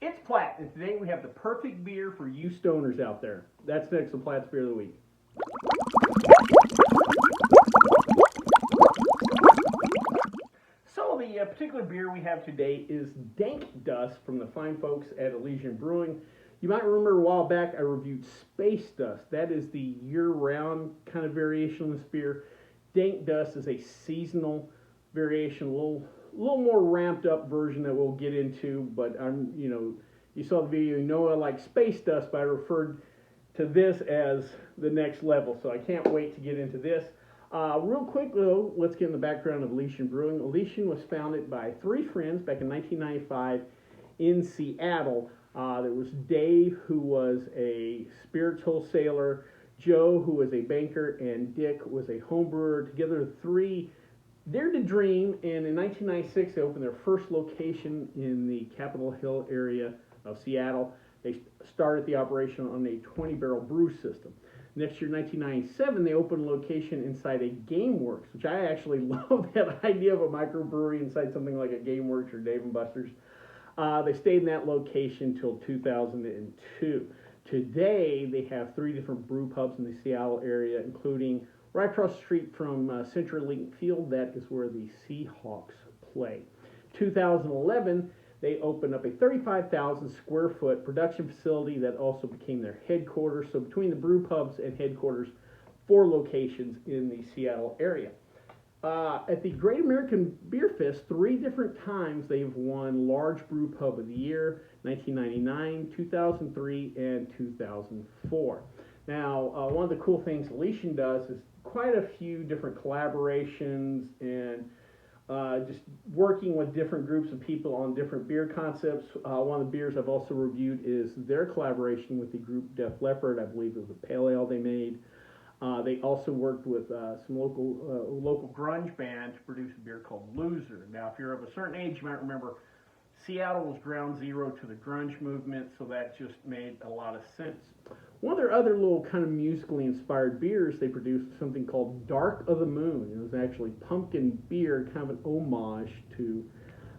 It's Platt, and today we have the perfect beer for you stoners out there. That's next on Platt's Beer of the Week. So the particular beer we have today is Dank Dust from the fine folks at Elysian Brewing. You might remember a while back I reviewed Space Dust. That is the year-round kind of variation of this beer. Dank Dust is a seasonal variation, a little more ramped up version that we'll get into. But you saw the video, you know I like Space Dust, but I referred to this as the next level. So I can't wait to get into this. Real quick though, let's get in the background of Elysian Brewing. Elysian was founded by three friends back in 1995 in Seattle. There was Dave, who was a spirits wholesaler, Joe, who was a banker, and Dick was a home brewer. Together, the three dared to dream, and in 1996 they opened their first location in the Capitol Hill area of Seattle. They started the operation on a 20-barrel brew system. Next year, 1997, they opened a location inside a GameWorks, which I actually love that idea of a microbrewery inside something like a GameWorks or Dave & Buster's. They stayed in that location until 2002. Today, they have three different brew pubs in the Seattle area, including right across the street from CenturyLink Field. That is where the Seahawks play. 2011, they opened up a 35,000 square foot production facility that also became their headquarters. So between the brew pubs and headquarters, 4 locations in the Seattle area. At the Great American Beer Fest, 3 different times they've won Large Brew Pub of the Year, 1999, 2003, and 2004. Now, one of the cool things Elysian does is quite a few different collaborations and just working with different groups of people on different beer concepts. One of the beers I've also reviewed is their collaboration with the group Def Leppard. I believe it was a pale ale they made. They also worked with some local grunge band to produce a beer called Loser. Now, if you're of a certain age, you might remember Seattle was ground zero to the grunge movement, so that just made a lot of sense. One of their other little kind of musically inspired beers, they produced something called Dark of the Moon. It was actually pumpkin beer, kind of an homage to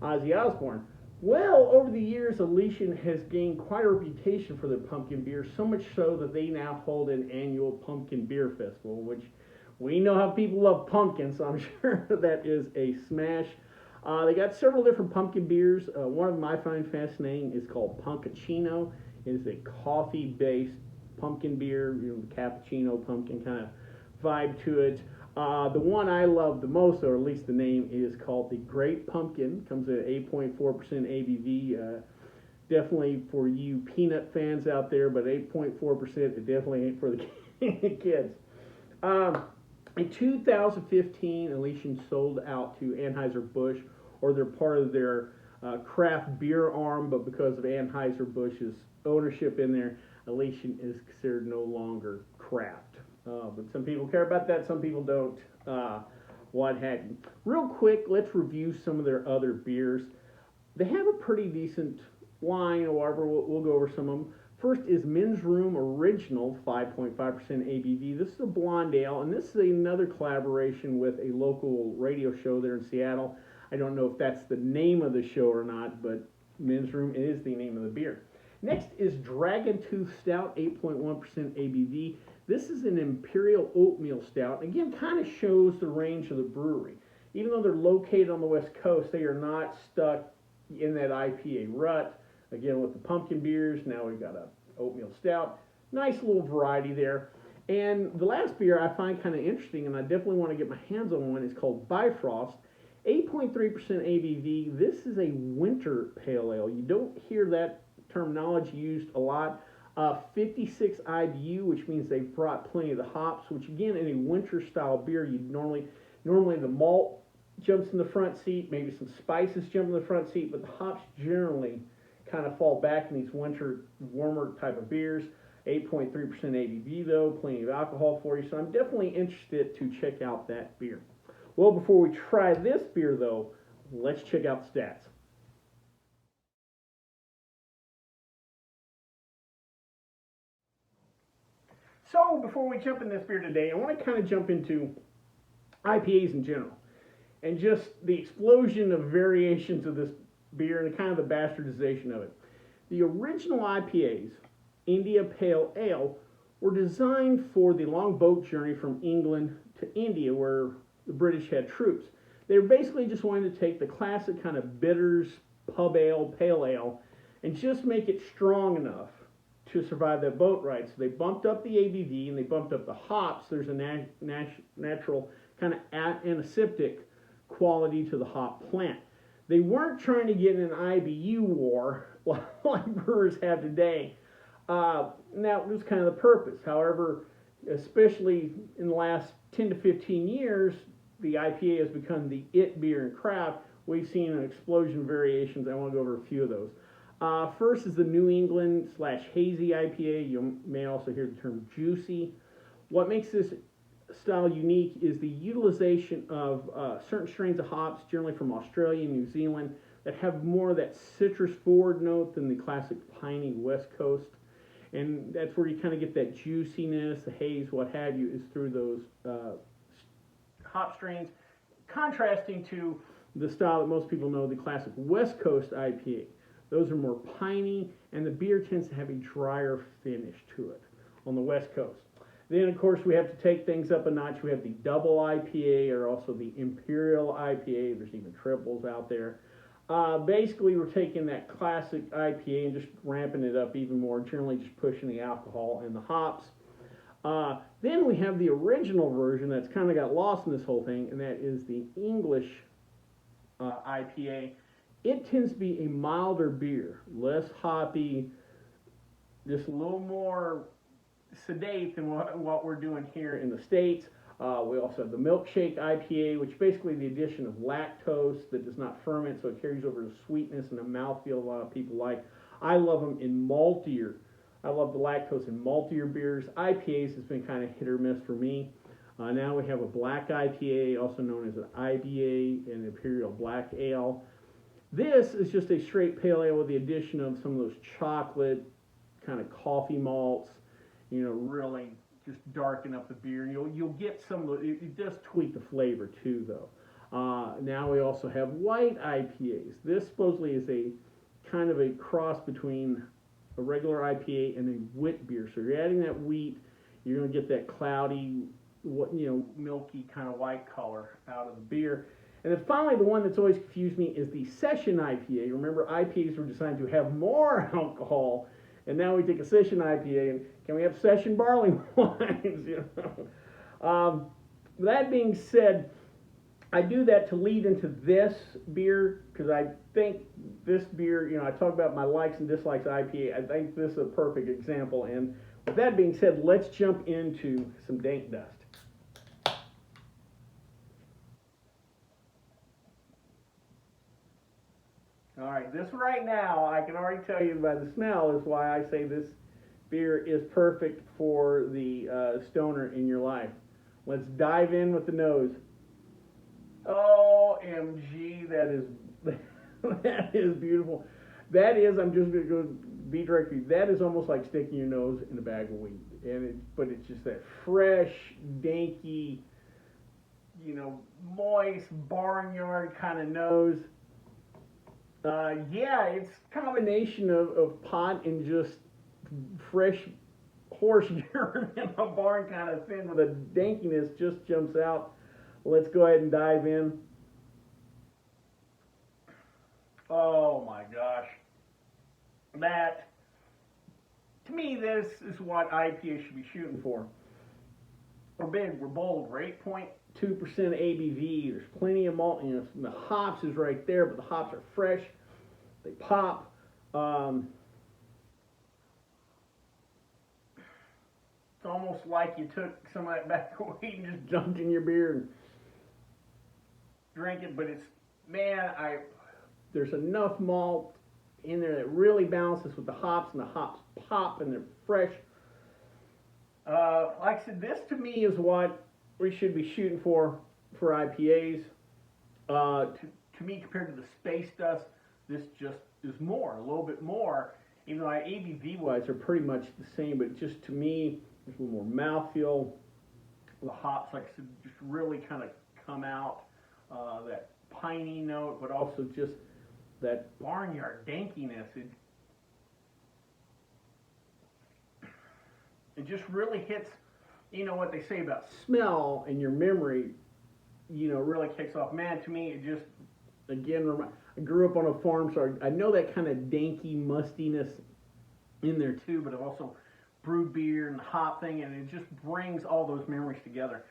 Ozzy Osbourne. Well, over the years, Elysian has gained quite a reputation for their pumpkin beer, so much so that they now hold an annual pumpkin beer festival, which we know how people love pumpkin, so I'm sure that is a smash. They got several different pumpkin beers. One of them I find fascinating is called Punkachino. It is a coffee-based pumpkin beer, the cappuccino pumpkin kind of vibe to it. The one I love the most, or at least the name, is called the Great Pumpkin. Comes at 8.4% ABV. Definitely for you peanut fans out there, but 8.4%, it definitely ain't for the kids. In 2015, Elysian sold out to Anheuser-Busch, or they're part of their craft beer arm, but because of Anheuser-Busch's ownership in there, Elysian is considered no longer craft. But some people care about that, some people don't. What have you. Real quick, let's review some of their other beers. They have a pretty decent line, however, we'll go over some of them. First is Men's Room Original, 5.5% ABV. This is a blonde ale, and this is another collaboration with a local radio show there in Seattle. I don't know if that's the name of the show or not, but Men's Room is the name of the beer. Next is Dragon Tooth Stout, 8.1% ABV. This is an imperial oatmeal stout. Again, kind of shows the range of the brewery. Even though they're located on the West Coast, they are not stuck in that IPA rut. Again, with the pumpkin beers, now we've got a oatmeal stout. Nice little variety there. And the last beer I find kind of interesting, and I definitely want to get my hands on one, is called Bifrost, 8.3% ABV. This is a winter pale ale. You don't hear that terminology used a lot. 56 IBU, which means they've brought plenty of the hops, which again, in a winter style beer, you'd normally the malt jumps in the front seat, maybe some spices jump in the front seat, but the hops generally kind of fall back in these winter, warmer type of beers. 8.3% ABV though, plenty of alcohol for you, so I'm definitely interested to check out that beer. Well, before we try this beer though, let's check out the stats. So, before we jump in this beer today, I want to kind of jump into IPAs in general and just the explosion of variations of this beer and kind of the bastardization of it. The original IPAs, India Pale Ale, were designed for the long boat journey from England to India where the British had troops. They were basically just wanting to take the classic kind of bitters, pub ale, pale ale, and just make it strong enough to survive that boat ride. So they bumped up the ABV and they bumped up the hops. There's a natural kind of antiseptic quality to the hop plant. They weren't trying to get in an IBU war like brewers have today. That was kind of the purpose. However, especially in the last 10 to 15 years, the IPA has become the it beer in craft. We've seen an explosion of variations. I want to go over a few of those. First is the New England / hazy IPA. You may also hear the term juicy. What makes this style unique is the utilization of certain strains of hops, generally from Australia and New Zealand, that have more of that citrus forward note than the classic piney West Coast. And that's where you kind of get that juiciness, the haze, what have you, is through those hop strains, contrasting to the style that most people know, the classic West Coast IPA. Those are more piney, and the beer tends to have a drier finish to it on the West Coast. Then, of course, we have to take things up a notch. We have the double IPA, or also the Imperial IPA. There's even triples out there. Basically, we're taking that classic IPA and just ramping it up even more, generally just pushing the alcohol and the hops. Then we have the original version that's kind of got lost in this whole thing, and that is the English IPA. It tends to be a milder beer, less hoppy, just a little more sedate than what we're doing here in the States. We also have the milkshake IPA, which is basically the addition of lactose that does not ferment, so it carries over the sweetness and the mouthfeel a lot of people like. I love them in maltier. I love the lactose in maltier beers. IPAs has been kind of hit or miss for me. Now we have a black IPA, also known as an IBA, an Imperial Black Ale. This is just a straight pale ale with the addition of some of those chocolate, kind of coffee malts, really just darken up the beer. You'll get some of the, it does tweak the flavor too, though. Now we also have white IPAs. This supposedly is a kind of a cross between a regular IPA and a wheat beer. So you're adding that wheat, you're going to get that cloudy, milky kind of white color out of the beer. And then finally, the one that's always confused me is the session IPA. Remember, IPAs were designed to have more alcohol, and now we take a session IPA, and can we have session barley wines? That being said, I do that to lead into this beer, because I think this beer, I talk about my likes and dislikes of IPA. I think this is a perfect example. And with that being said, let's jump into some Dank Dust. All right, this right now, I can already tell you by the smell, is why I say this beer is perfect for the stoner in your life. Let's dive in with the nose. OMG, that is beautiful. That is, I'm just going to go be direct with you, that is almost like sticking your nose in a bag of weed. But it's just that fresh, danky, moist, barnyard kind of nose. It's a combination of pot and just fresh horse urine in a barn kind of thing, with a dankiness just jumps out. Let's go ahead and dive in. Oh my gosh. That, to me, this is what IPA should be shooting for. We're big, we're bold, we're 8.2% ABV. There's plenty of malt. The hops is right there, but the hops are fresh. They pop. It's almost like you took some of that back away and just dumped in your beer and drank it. But there's enough malt in there that really balances with the hops, and the hops pop and they're fresh. Like I said, this to me is what we should be shooting for IPAs. To me, compared to the Space Dust, this just is more, a little bit more. Even though ABV-wise, they're pretty much the same, but just to me, there's a little more mouthfeel. The hops, like I said, just really kind of come out. That piney note, but also just that barnyard dankiness. It just really hits, you know what they say about smell and your memory, you know, really kicks off. Man, to me, it just, again, I grew up on a farm, so I know that kind of danky mustiness in there too, but I've also brewed beer and the hop thing, and it just brings all those memories together.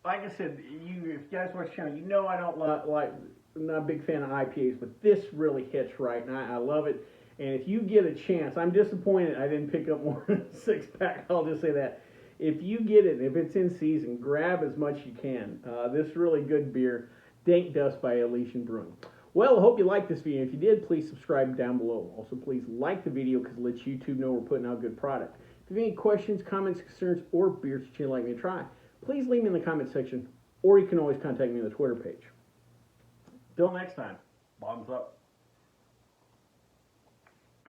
Like I said, if you guys watch the channel, you know I don't like, I'm not a big fan of IPAs, but this really hits right, and I love it. And if you get a chance, I'm disappointed I didn't pick up more than a 6-pack, I'll just say that. If you get it, if it's in season, grab as much as you can. This really good beer, Dank Dust by Elysian Brewing. Well, I hope you liked this video. If you did, please subscribe down below. Also, please like the video because it lets YouTube know we're putting out good product. If you have any questions, comments, concerns, or beers that you'd like me to try, please leave me in the comment section, or you can always contact me on the Twitter page. Till next time, bottoms up.